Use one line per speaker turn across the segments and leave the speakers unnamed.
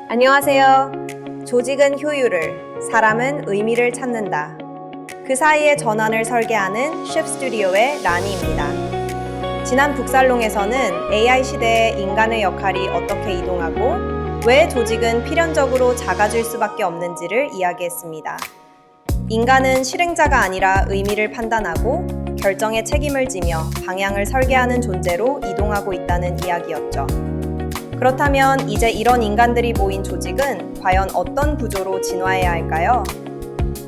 안녕하세요. 조직은 효율을, 사람은 의미를 찾는다. 그 사이에 전환을 설계하는 Shift Studio의 라니입니다. 지난 북살롱에서는 AI 시대의 인간의 역할이 어떻게 이동하고 왜 조직은 필연적으로 작아질 수밖에 없는지를 이야기했습니다. 인간은 실행자가 아니라 의미를 판단하고 결정에 책임을 지며 방향을 설계하는 존재로 이동하고 있다는 이야기였죠. 그렇다면 이제 이런 인간들이 모인 조직은 과연 어떤 구조로 진화해야 할까요?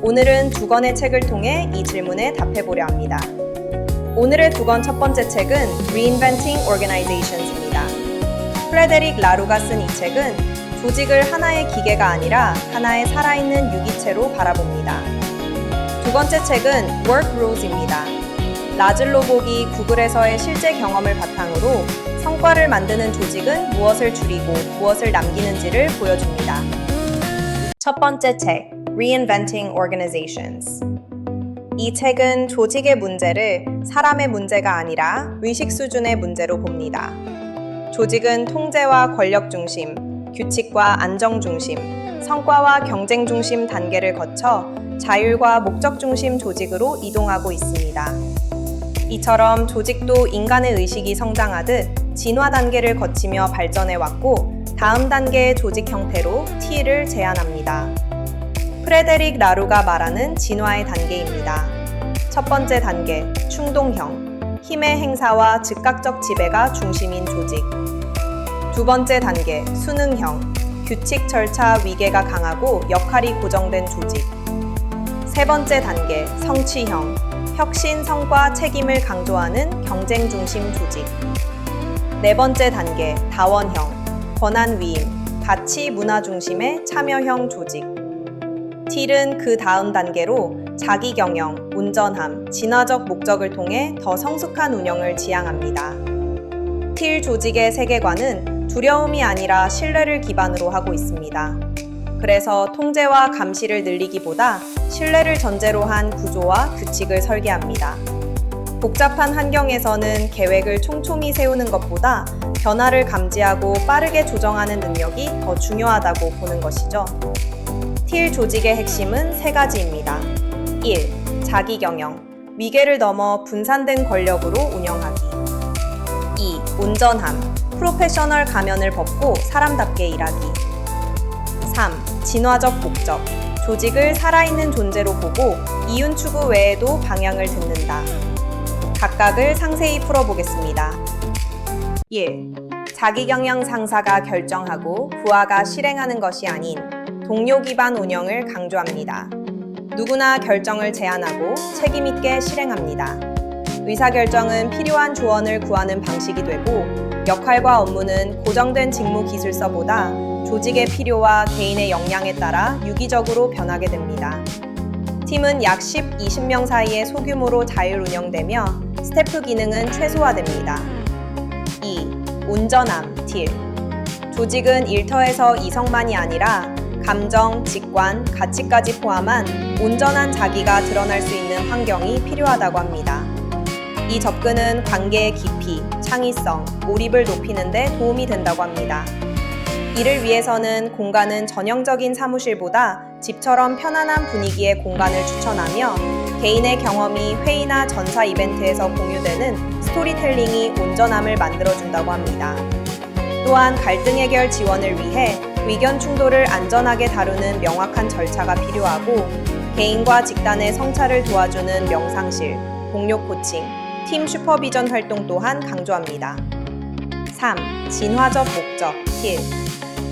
오늘은 두 권의 책을 통해 이 질문에 답해보려 합니다. 오늘의 두 권 첫 번째 책은 Reinventing Organisations입니다. 프레데릭 라루가 쓴 이 책은 조직을 하나의 기계가 아니라 하나의 살아있는 유기체로 바라봅니다. 두 번째 책은 Work Rules입니다. 라즐로 복이 구글에서의 실제 경험을 바탕으로 성과를 만드는 조직은 무엇을 줄이고 무엇을 남기는지를 보여줍니다. 첫 번째 책, Reinventing Organizations. 이 책은 조직의 문제를 사람의 문제가 아니라 의식 수준의 문제로 봅니다. 조직은 통제와 권력 중심, 규칙과 안정 중심, 성과와 경쟁 중심 단계를 거쳐 자율과 목적 중심 조직으로 이동하고 있습니다. 이처럼 조직도 인간의 의식이 성장하듯 진화 단계를 거치며 발전해 왔고 다음 단계의 조직 형태로 T를 제안합니다. 프레데릭 라루가 말하는 진화의 단계입니다. 첫 번째 단계, 충동형, 힘의 행사와 즉각적 지배가 중심인 조직. 두 번째 단계, 수능형, 규칙, 절차, 위계가 강하고 역할이 고정된 조직. 세 번째 단계, 성취형, 혁신, 성과, 책임을 강조하는 경쟁 중심 조직. 네 번째 단계, 다원형, 권한 위임, 가치, 문화 중심의 참여형 조직. 틸은 그 다음 단계로 자기 경영, 온전함, 진화적 목적을 통해 더 성숙한 운영을 지향합니다. 틸 조직의 세계관은 두려움이 아니라 신뢰를 기반으로 하고 있습니다. 그래서 통제와 감시를 늘리기보다 신뢰를 전제로 한 구조와 규칙을 설계합니다. 복잡한 환경에서는 계획을 촘촘히 세우는 것보다 변화를 감지하고 빠르게 조정하는 능력이 더 중요하다고 보는 것이죠. 틸 조직의 핵심은 세 가지입니다. 1. 자기 경영, 위계를 넘어 분산된 권력으로 운영하기. 2. 온전함, 프로페셔널 가면을 벗고 사람답게 일하기. 3. 진화적 목적, 조직을 살아있는 존재로 보고 이윤 추구 외에도 방향을 듣는다. 각각을 상세히 풀어보겠습니다. 1. 자기경영 상사가 결정하고 부하가 실행하는 것이 아닌 동료 기반 운영을 강조합니다. 누구나 결정을 제안하고 책임 있게 실행합니다. 의사결정은 필요한 조언을 구하는 방식이 되고 역할과 업무는 고정된 직무 기술서보다 조직의 필요와 개인의 역량에 따라 유기적으로 변하게 됩니다. 팀은 약 10, 20명 사이의 소규모로 자율 운영되며 스태프 기능은 최소화됩니다. 2. 온전함, 틸. 조직은 일터에서 이성만이 아니라 감정, 직관, 가치까지 포함한 온전한 자기가 드러날 수 있는 환경이 필요하다고 합니다. 이 접근은 관계의 깊이, 창의성, 몰입을 높이는 데 도움이 된다고 합니다. 이를 위해서는 공간은 전형적인 사무실보다 집처럼 편안한 분위기의 공간을 추천하며 개인의 경험이 회의나 전사 이벤트에서 공유되는 스토리텔링이 온전함을 만들어준다고 합니다. 또한 갈등 해결 지원을 위해 의견 충돌을 안전하게 다루는 명확한 절차가 필요하고 개인과 집단의 성찰을 도와주는 명상실, 동료 코칭, 팀 슈퍼비전 활동 또한 강조합니다. 3. 진화적 목적, 틸.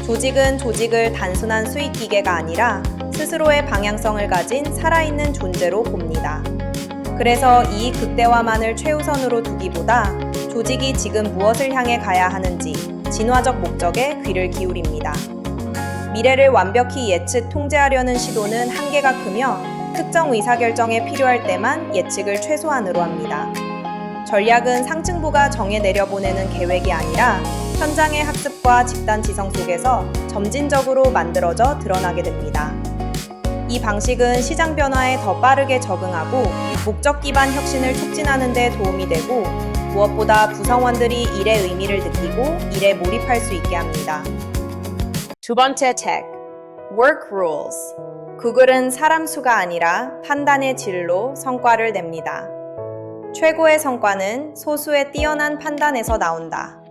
조직은 조직을 단순한 수익 기계가 아니라 스스로의 방향성을 가진 살아있는 존재로 봅니다. 그래서 이익 극대화만을 최우선으로 두기보다 조직이 지금 무엇을 향해 가야 하는지 진화적 목적에 귀를 기울입니다. 미래를 완벽히 예측 통제하려는 시도는 한계가 크며 특정 의사결정에 필요할 때만 예측을 최소한으로 합니다. 전략은 상층부가 정해 내려보내는 계획이 아니라 현장의 학습과 집단 지성 속에서 점진적으로 만들어져 드러나게 됩니다. 이 방식은 시장 변화에 더 빠르게 적응하고 목적 기반 혁신을 촉진하는 데 도움이 되고 무엇보다 구성원들이 일의 의미를 느끼고 일에 몰입할 수 있게 합니다. 두 번째 책, Work Rules. 구글은 사람 수가 아니라 판단의 질로 성과를 냅니다. 최고의 성과는 소수의 뛰어난 판단에서 나온다.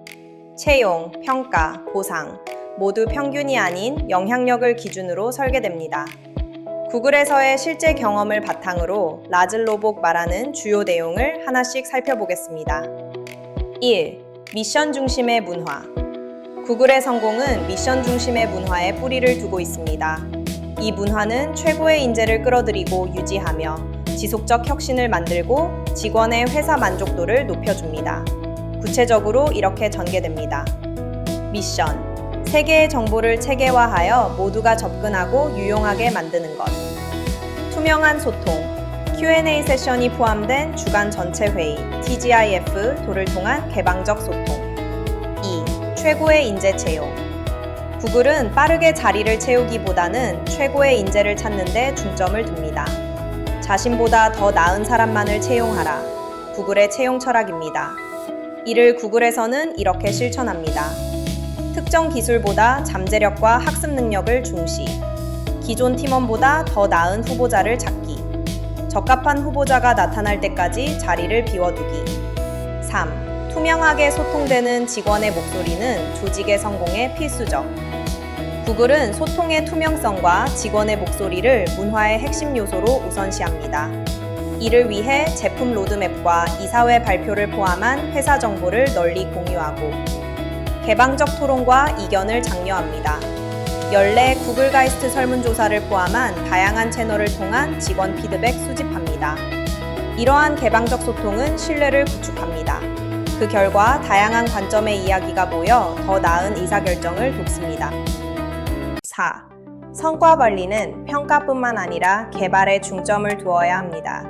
채용, 평가, 보상 모두 평균이 아닌 영향력을 기준으로 설계됩니다. 구글에서의 실제 경험을 바탕으로 라즐로복 말하는 주요 내용을 하나씩 살펴보겠습니다. 1. 미션 중심의 문화. 구글의 성공은 미션 중심의 문화에 뿌리를 두고 있습니다. 이 문화는 최고의 인재를 끌어들이고 유지하며 지속적 혁신을 만들고 직원의 회사 만족도를 높여줍니다. 구체적으로 이렇게 전개됩니다. 미션. 세계의 정보를 체계화하여 모두가 접근하고 유용하게 만드는 것. 투명한 소통. Q&A 세션이 포함된 주간 전체 회의, TGIF 도를 통한 개방적 소통. 2. 최고의 인재 채용. 구글은 빠르게 자리를 채우기보다는 최고의 인재를 찾는 데 중점을 둡니다. 자신보다 더 나은 사람만을 채용하라. 구글의 채용 철학입니다. 이를 구글에서는 이렇게 실천합니다. 특정 기술보다 잠재력과 학습 능력을 중시. 기존 팀원보다 더 나은 후보자를 찾기. 적합한 후보자가 나타날 때까지 자리를 비워두기. 3. 투명하게 소통되는 직원의 목소리는 조직의 성공에 필수적. 구글은 소통의 투명성과 직원의 목소리를 문화의 핵심 요소로 우선시합니다. 이를 위해 제품 로드맵과 이사회 발표를 포함한 회사 정보를 널리 공유하고 개방적 토론과 이견을 장려합니다. 연례 구글 가이스트 설문조사를 포함한 다양한 채널을 통한 직원 피드백 수집합니다. 이러한 개방적 소통은 신뢰를 구축합니다. 그 결과 다양한 관점의 이야기가 모여 더 나은 의사결정을 돕습니다. 4. 성과 관리는 평가뿐만 아니라 개발에 중점을 두어야 합니다.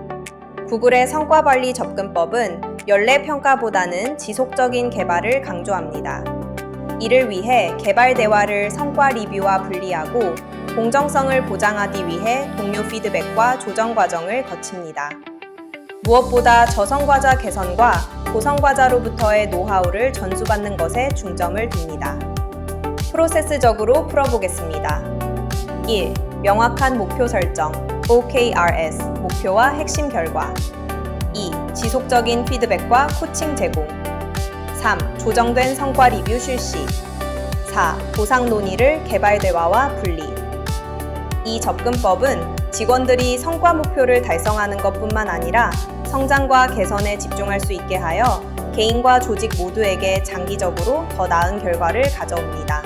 구글의 성과 관리 접근법은 연례 평가보다는 지속적인 개발을 강조합니다. 이를 위해 개발 대화를 성과 리뷰와 분리하고 공정성을 보장하기 위해 동료 피드백과 조정 과정을 거칩니다. 무엇보다 저성과자 개선과 고성과자로부터의 노하우를 전수받는 것에 중점을 둡니다. 프로세스적으로 풀어보겠습니다. 1. 명확한 목표 설정, OKRS, 목표와 핵심 결과. 2. 지속적인 피드백과 코칭 제공. 3. 조정된 성과 리뷰 실시. 4. 보상 논의를 개발 대화와 분리. 이 접근법은 직원들이 성과 목표를 달성하는 것뿐만 아니라 성장과 개선에 집중할 수 있게 하여 개인과 조직 모두에게 장기적으로 더 나은 결과를 가져옵니다.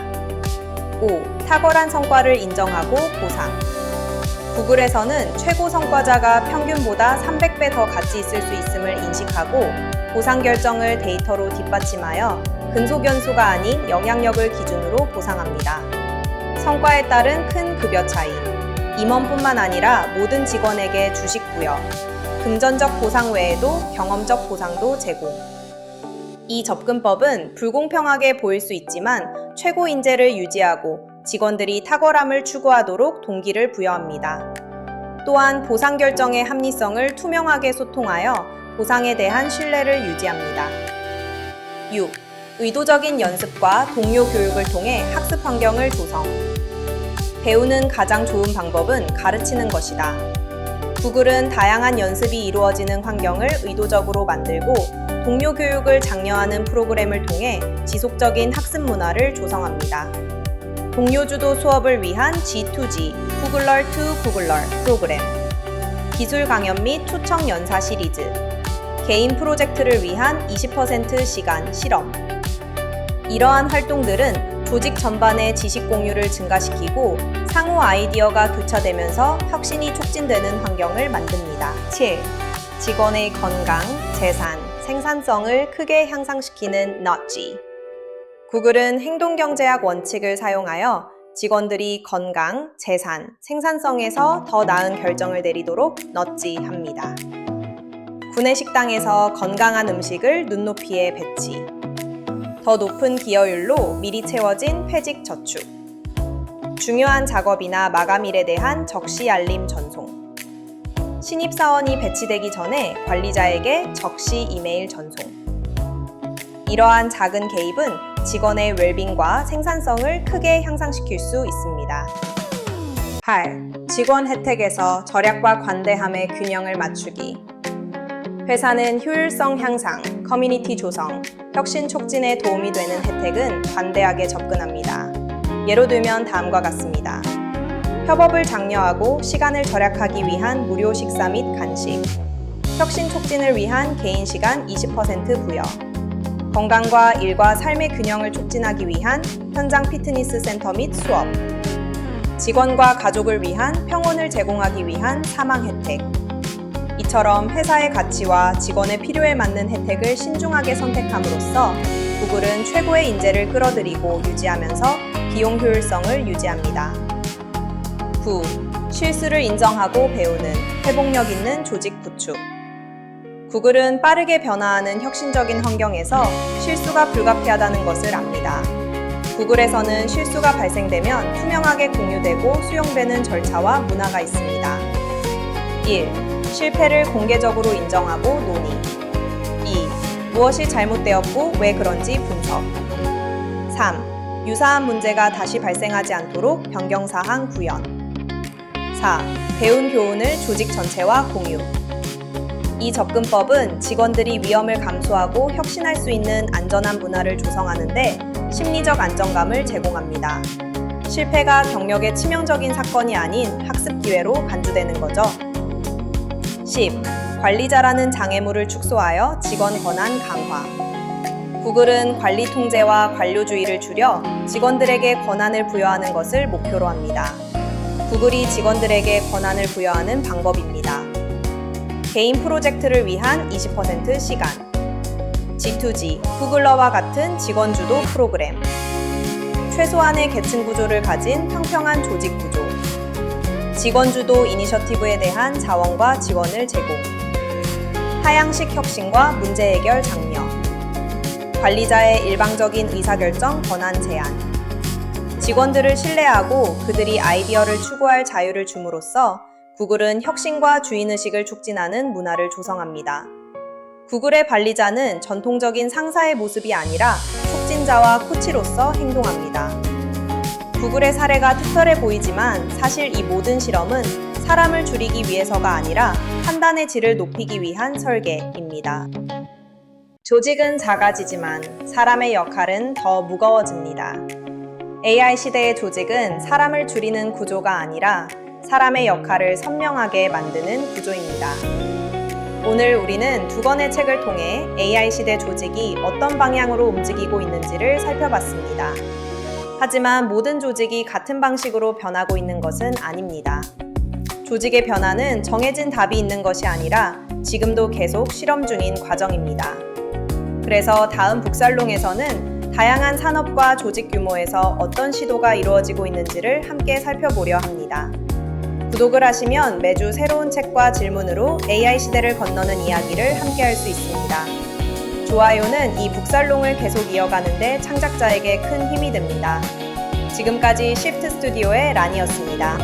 5. 탁월한 성과를 인정하고 보상. 구글에서는 최고 성과자가 평균보다 300배 더 가치 있을 수 있음을 인식하고 보상 결정을 데이터로 뒷받침하여 근소견수가 아닌 영향력을 기준으로 보상합니다. 성과에 따른 큰 급여 차이, 임원뿐만 아니라 모든 직원에게 주식 부여, 금전적 보상 외에도 경험적 보상도 제공. 이 접근법은 불공평하게 보일 수 있지만 최고 인재를 유지하고 직원들이 탁월함을 추구하도록 동기를 부여합니다. 또한 보상 결정의 합리성을 투명하게 소통하여 보상에 대한 신뢰를 유지합니다. 6. 의도적인 연습과 동료 교육을 통해 학습 환경을 조성. 배우는 가장 좋은 방법은 가르치는 것이다. 구글은 다양한 연습이 이루어지는 환경을 의도적으로 만들고 동료 교육을 장려하는 프로그램을 통해 지속적인 학습 문화를 조성합니다. 동료 주도 수업을 위한 G2G, 구글러 to 구글러 프로그램, 기술 강연 및 초청 연사 시리즈, 개인 프로젝트를 위한 20% 시간 실험. 이러한 활동들은 조직 전반의 지식 공유를 증가시키고 상호 아이디어가 교차되면서 혁신이 촉진되는 환경을 만듭니다. 7. 직원의 건강, 재산, 생산성을 크게 향상시키는 Nudge. 구글은 행동경제학 원칙을 사용하여 직원들이 건강, 재산, 생산성에서 더 나은 결정을 내리도록 너찌합니다. 구내식당에서 건강한 음식을 눈높이에 배치. 더 높은 기여율로 미리 채워진 퇴직 저축. 중요한 작업이나 마감일에 대한 적시 알림 전송. 신입사원이 배치되기 전에 관리자에게 적시 이메일 전송. 이러한 작은 개입은 직원의 웰빙과 생산성을 크게 향상시킬 수 있습니다. 8. 직원 혜택에서 절약과 관대함의 균형을 맞추기. 회사는 효율성 향상, 커뮤니티 조성, 혁신 촉진에 도움이 되는 혜택은 관대하게 접근합니다. 예로 들면 다음과 같습니다. 협업을 장려하고 시간을 절약하기 위한 무료 식사 및 간식, 혁신 촉진을 위한 개인 시간 20% 부여, 건강과 일과 삶의 균형을 촉진하기 위한 현장 피트니스 센터 및 수업, 직원과 가족을 위한 평온을 제공하기 위한 사망 혜택. 이처럼 회사의 가치와 직원의 필요에 맞는 혜택을 신중하게 선택함으로써 구글은 최고의 인재를 끌어들이고 유지하면서 비용 효율성을 유지합니다. 9. 실수를 인정하고 배우는 회복력 있는 조직 구축. 구글은 빠르게 변화하는 혁신적인 환경에서 실수가 불가피하다는 것을 압니다. 구글에서는 실수가 발생되면 투명하게 공유되고 수용되는 절차와 문화가 있습니다. 1. 실패를 공개적으로 인정하고 논의. 2. 무엇이 잘못되었고 왜 그런지 분석. 3. 유사한 문제가 다시 발생하지 않도록 변경사항 구현. 4. 배운 교훈을 조직 전체와 공유. 이 접근법은 직원들이 위험을 감수하고 혁신할 수 있는 안전한 문화를 조성하는 데 심리적 안정감을 제공합니다. 실패가 경력의 치명적인 사건이 아닌 학습 기회로 간주되는 거죠. 10. 관리자라는 장애물을 축소하여 직원 권한 강화. 구글은 관리 통제와 관료주의를 줄여 직원들에게 권한을 부여하는 것을 목표로 합니다. 구글이 직원들에게 권한을 부여하는 방법입니다. 개인 프로젝트를 위한 20% 시간, G2G, 구글러와 같은 직원 주도 프로그램, 최소한의 계층 구조를 가진 평평한 조직 구조, 직원 주도 이니셔티브에 대한 자원과 지원을 제공, 하향식 혁신과 문제 해결 장려, 관리자의 일방적인 의사결정 권한 제한, 직원들을 신뢰하고 그들이 아이디어를 추구할 자유를 줌으로써 구글은 혁신과 주인의식을 촉진하는 문화를 조성합니다. 구글의 관리자는 전통적인 상사의 모습이 아니라 촉진자와 코치로서 행동합니다. 구글의 사례가 특별해 보이지만 사실 이 모든 실험은 사람을 줄이기 위해서가 아니라 판단의 질을 높이기 위한 설계입니다. 조직은 작아지지만 사람의 역할은 더 무거워집니다. AI 시대의 조직은 사람을 줄이는 구조가 아니라 사람의 역할을 선명하게 만드는 구조입니다. 오늘 우리는 두 권의 책을 통해 AI 시대 조직이 어떤 방향으로 움직이고 있는지를 살펴봤습니다. 하지만 모든 조직이 같은 방식으로 변하고 있는 것은 아닙니다. 조직의 변화는 정해진 답이 있는 것이 아니라 지금도 계속 실험 중인 과정입니다. 그래서 다음 북살롱에서는 다양한 산업과 조직 규모에서 어떤 시도가 이루어지고 있는지를 함께 살펴보려 합니다. 구독을 하시면 매주 새로운 책과 질문으로 AI 시대를 건너는 이야기를 함께 할 수 있습니다. 좋아요는 이 북살롱을 계속 이어가는 데 창작자에게 큰 힘이 됩니다. 지금까지 시프트 스튜디오의 라니였습니다.